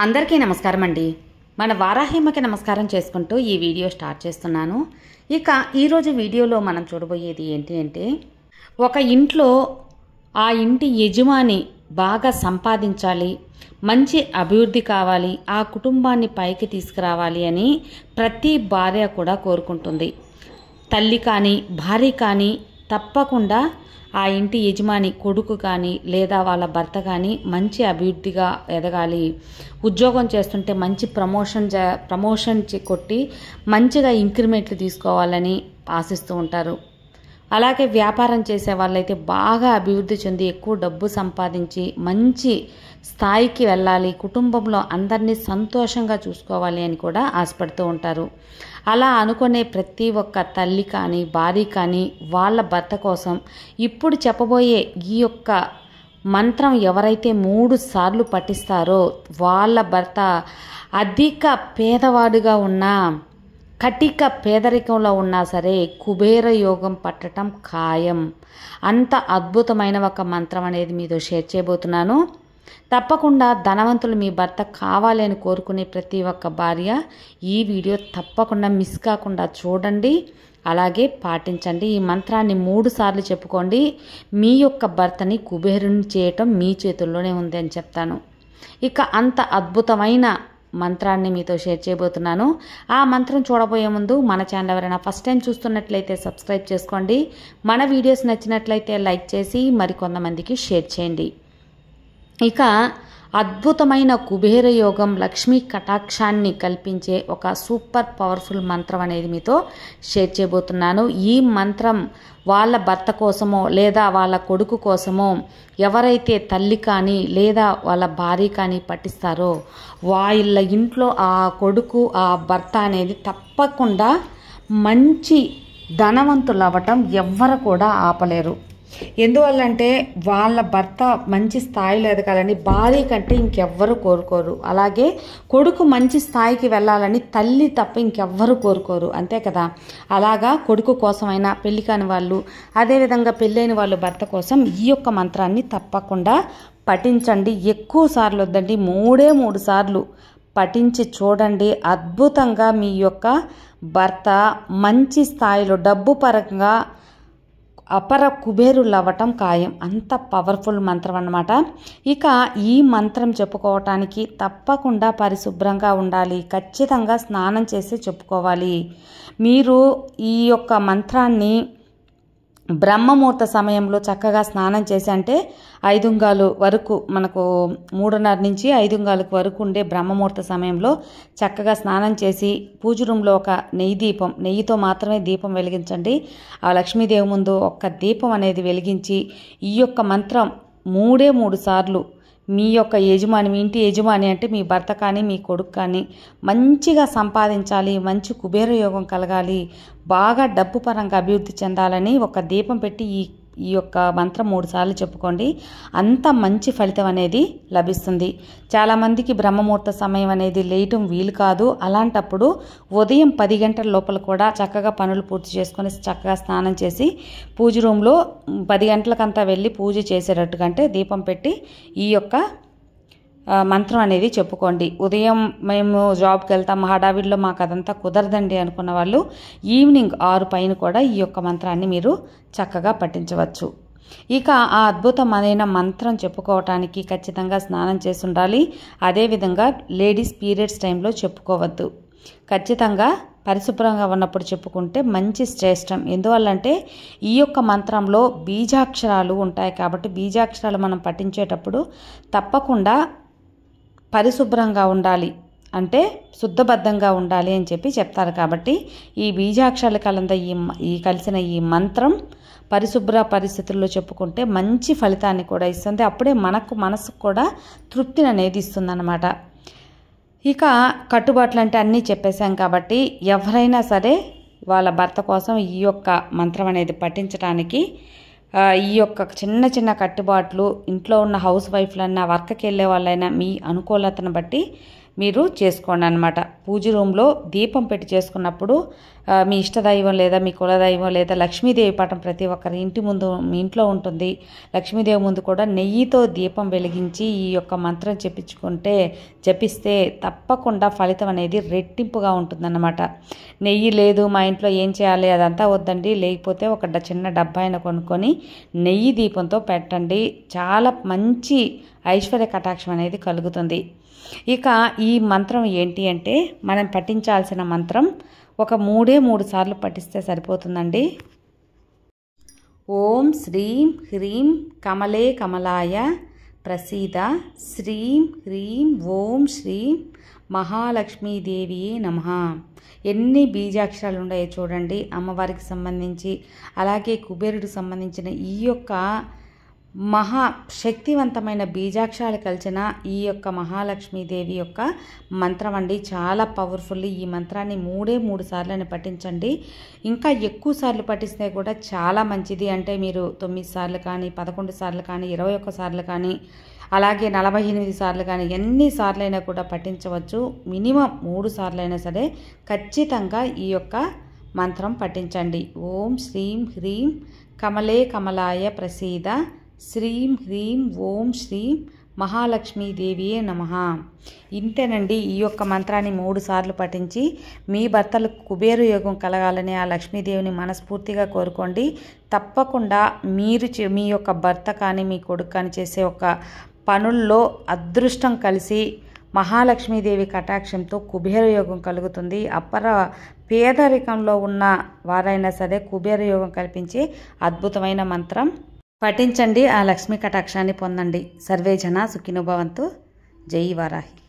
అందరికీ నమస్కారం అండి. మన వారాహిమ్మకి నమస్కారం చేసుకుంటూ ఈ వీడియో స్టార్ట్ చేస్తున్నాను. ఇక ఈరోజు వీడియోలో మనం చూడబోయేది ఏంటి అంటే, ఒక ఇంట్లో ఆ ఇంటి యజమాని బాగా సంపాదించాలి, మంచి అభివృద్ధి కావాలి, ఆ కుటుంబాన్ని పైకి తీసుకురావాలి అని ప్రతి భార్య కూడా కోరుకుంటుంది. తల్లి కానీ భార్య కానీ తప్పకుండా ఆ ఇంటి యజమాని కొడుకు కానీ లేదా వాళ్ళ భర్త కానీ మంచి అభివృద్ధిగా ఎదగాలి, ఉద్యోగం చేస్తుంటే మంచి ప్రమోషన్ కొట్టి మంచిగా ఇంక్రిమెంట్లు తీసుకోవాలని ఆశిస్తూ ఉంటారు. అలాగే వ్యాపారం చేసే వాళ్ళైతే బాగా అభివృద్ధి చెంది ఎక్కువ డబ్బు సంపాదించి మంచి స్థాయికి వెళ్ళాలి, కుటుంబంలో అందరినీ సంతోషంగా చూసుకోవాలి అని కూడా ఆశపడుతూ ఉంటారు. అలా అనుకునే ప్రతి ఒక్క తల్లి కానీ భార్య కానీ వాళ్ళ భర్త కోసం ఇప్పుడు చెప్పబోయే ఈ యొక్క మంత్రం ఎవరైతే 3 సార్లు పఠిస్తారో వాళ్ళ భర్త అధిక పేదవాడుగా ఉన్నా, కటిక పేదరికంలో ఉన్నా సరే కుబేర యోగం పట్టడం ఖాయం. అంత అద్భుతమైన ఒక మంత్రం అనేది మీతో షేర్ చేయబోతున్నాను. తప్పకుండా ధనవంతులు మీ భర్త కావాలి అని కోరుకునే ప్రతి ఒక్క భార్య ఈ వీడియో తప్పకుండా మిస్ కాకుండా చూడండి, అలాగే పాటించండి. ఈ మంత్రాన్ని 3 సార్లు చెప్పుకోండి. మీ యొక్క భర్తని కుబేరుని చేయటం మీ చేతుల్లోనే ఉంది అని చెప్తాను. ఇక అంత అద్భుతమైన మంత్రాన్ని మీతో షేర్ చేయబోతున్నాను. ఆ మంత్రం చూడబోయే ముందు మన ఛానల్ ఎవరైనా ఫస్ట్ టైం చూస్తున్నట్లయితే సబ్స్క్రైబ్ చేసుకోండి. మన వీడియోస్ నచ్చినట్లయితే లైక్ చేసి మరికొంతమందికి షేర్ చేయండి. ఇక అద్భుతమైన కుబేర యోగం, లక్ష్మీ కటాక్షాన్ని కల్పించే ఒక సూపర్ పవర్ఫుల్ మంత్రం అనేది మీతో షేర్ చేయబోతున్నాను. ఈ మంత్రం వాళ్ళ భర్త కోసమో లేదా వాళ్ళ కొడుకు కోసమో ఎవరైతే తల్లి కానీ లేదా వాళ్ళ భార్య కానీ పఠిస్తారో వాళ్ళ ఇంట్లో ఆ కొడుకు ఆ భర్త అనేది తప్పకుండా మంచి ధనవంతులు అవ్వటం ఎవ్వరు కూడా ఆపలేరు. ఎందువల్లంటే వాళ్ళ భర్త మంచి స్థాయిలో ఎదగాలని భార్య కంటే ఇంకెవ్వరు కోరుకోరు. అలాగే కొడుకు మంచి స్థాయికి వెళ్ళాలని తల్లి తప్ప ఇంకెవ్వరు కోరుకోరు, అంతే కదా. అలాగా కొడుకు కోసమైనా పెళ్లి కాని వాళ్ళు, అదేవిధంగా పెళ్ళైన వాళ్ళు భర్త కోసం ఈ యొక్క మంత్రాన్ని తప్పకుండా పఠించండి. ఎక్కువ సార్లు వద్దండి, 3 సార్లు పఠించి చూడండి. అద్భుతంగా మీ యొక్క భర్త మంచి స్థాయిలో డబ్బు పరంగా అపర కుబేరులు అవ్వటం ఖాయం. అంత పవర్ఫుల్ మంత్రం అన్నమాట. ఇక ఈ మంత్రం చెప్పుకోవటానికి తప్పకుండా పరిశుభ్రంగా ఉండాలి, ఖచ్చితంగా స్నానం చేసి చెప్పుకోవాలి. మీరు ఈ యొక్క మంత్రాన్ని బ్రహ్మముహూర్త సమయంలో చక్కగా స్నానం చేసి, అంటే 5 వరకు మనకు 3:30 నుంచి 5 వరకు ఉండే బ్రహ్మముహూర్త సమయంలో చక్కగా స్నానం చేసి పూజ రూమ్లో ఒక నెయ్యితో మాత్రమే దీపం వెలిగించండి. ఆ లక్ష్మీదేవి ముందు ఒక్క దీపం అనేది వెలిగించి ఈ యొక్క మంత్రం 3 సార్లు మీ యొక్క యజమాని, మీ ఇంటి యజమాని అంటే మీ భర్త కానీ మీ కొడుకు కానీ మంచిగా సంపాదించాలి, మంచి కుబేర యోగం కలగాలి, బాగా డబ్బు పరంగా అభివృద్ధి చెందాలని ఒక దీపం పెట్టి ఈ యొక్క మంత్రం 3 సార్లు చెప్పుకోండి. అంత మంచి ఫలితం అనేది లభిస్తుంది. చాలామందికి బ్రహ్మముహూర్త సమయం అనేది లేయటం వీలు కాదు. అలాంటప్పుడు ఉదయం 10 గంటల లోపల కూడా చక్కగా పనులు పూర్తి చేసుకొని చక్కగా స్నానం చేసి పూజ రూమ్లో 10 గంటలకంతా వెళ్ళి పూజ చేసేటట్టుగా అంటే దీపం పెట్టి ఈ యొక్క మంత్రం అనేది చెప్పుకోండి. ఉదయం మేము జాబ్కి వెళ్తాం, హడావిడిలో మాకు అదంతా కుదరదండి అనుకున్న వాళ్ళు ఈవినింగ్ 6 పైన కూడా ఈ యొక్క మంత్రాన్ని మీరు చక్కగా పఠించవచ్చు. ఇక ఆ అద్భుతమైన మంత్రం చెప్పుకోవటానికి ఖచ్చితంగా స్నానం చేసి ఉండాలి. అదేవిధంగా లేడీస్ పీరియడ్స్ టైంలో చెప్పుకోవద్దు. ఖచ్చితంగా పరిశుభ్రంగా ఉన్నప్పుడు చెప్పుకుంటే మంచి శ్రేష్టం. ఎందువల్లంటే ఈ యొక్క మంత్రంలో బీజాక్షరాలు ఉంటాయి కాబట్టి బీజాక్షరాలు మనం పఠించేటప్పుడు తప్పకుండా పరిశుభ్రంగా ఉండాలి, అంటే శుద్ధబద్ధంగా ఉండాలి అని చెప్పి చెప్తారు. కాబట్టి ఈ బీజాక్షరాలు కలిసిన ఈ మంత్రం పరిశుభ్ర పరిస్థితుల్లో చెప్పుకుంటే మంచి ఫలితాన్ని కూడా ఇస్తుంది. అప్పుడే మనసుకు కూడా తృప్తిని అనేది ఇస్తుందన్నమాట. ఇక కట్టుబాట్లు అంటే అన్నీ చెప్పేశాం కాబట్టి ఎవరైనా సరే వాళ్ళ భర్త కోసం ఈ యొక్క మంత్రం అనేది పఠించడానికి ఈ యొక్క చిన్న కట్టుబాట్లు ఇంట్లో ఉన్న హౌస్ వైఫ్లన్నా వర్క్కి వెళ్ళే వాళ్ళైనా మీ అనుకూలతను బట్టి మీరు చేసుకోండి అన్నమాట. పూజ రూమ్లో దీపం పెట్టి చేసుకున్నప్పుడు మీ ఇష్టదైవం లేదా మీ కులదైవం లేదా లక్ష్మీదేవి పటం ప్రతి ఒక్కరి ఇంటి ముందు మీ ఇంట్లో ఉంటుంది. లక్ష్మీదేవి ముందు కూడా నెయ్యితో దీపం వెలిగించి ఈ యొక్క మంత్రం జపిస్తే తప్పకుండా ఫలితం అనేది రెట్టింపుగా ఉంటుందన్నమాట. నెయ్యి లేదు మా ఇంట్లో ఏం చేయాలి అదంతా వద్దండి. లేకపోతే ఒక చిన్న డబ్బా అయినా కొనుక్కొని నెయ్యి దీపంతో పెట్టండి. చాలా మంచి ఐశ్వర్య కటాక్షం అనేది కలుగుతుంది. ఇక ఈ మంత్రం ఏంటి అంటే మనం పఠించాల్సిన మంత్రం ఒక 3 సార్లు పఠిస్తే సరిపోతుందండి. ఓం శ్రీం హ్రీం కమలే కమలాయ ప్రసీద శ్రీం హ్రీం ఓం శ్రీం మహాలక్ష్మీదేవియే నమః. ఎన్ని బీజాక్షరాలు ఉన్నాయో చూడండి అమ్మవారికి సంబంధించి. అలాగే కుబేరుడికి సంబంధించిన ఈ యొక్క మహాశక్తివంతమైన బీజాక్షరాలు కలిసిన ఈ యొక్క మహాలక్ష్మీదేవి యొక్క మంత్రం అండి. చాలా పవర్ఫుల్. ఈ మంత్రాన్ని 3 సార్లు పఠించండి. ఇంకా ఎక్కువ సార్లు పఠిస్తే కూడా చాలా మంచిది. అంటే మీరు 9 సార్లు కానీ 11 సార్లు కానీ 21 సార్లు కానీ అలాగే 48 సార్లు కానీ ఎన్ని సార్లైనా కూడా పఠించవచ్చు. మినిమం 3 సార్లు అయినా సరే ఖచ్చితంగా ఈ యొక్క మంత్రం పఠించండి. ఓం శ్రీం హ్రీం కమలే కమలాయ ప్రసీద శ్రీం హ్రీం ఓం శ్రీం మహాలక్ష్మీదేవియే నమః. ఇంతేనండి. ఈ యొక్క మంత్రాన్ని 3 సార్లు పఠించి మీ భర్తలకు కుబేరు యోగం కలగాలని ఆ లక్ష్మీదేవిని మనస్ఫూర్తిగా కోరుకోండి. తప్పకుండా మీరు మీ యొక్క భర్త కానీ మీ కొడుకు కానీ చేసే ఒక పనుల్లో అదృష్టం కలిసి మహాలక్ష్మీదేవి కటాక్షంతో కుబేర యోగం కలుగుతుంది. పేదరికంలో ఉన్న వారైనా సరే కుబేర యోగం కల్పించే అద్భుతమైన మంత్రం పఠించండి. ఆ లక్ష్మీ కటాక్షాన్ని పొందండి. సర్వే జన సుఖినో భవంతు. జై వారాహి.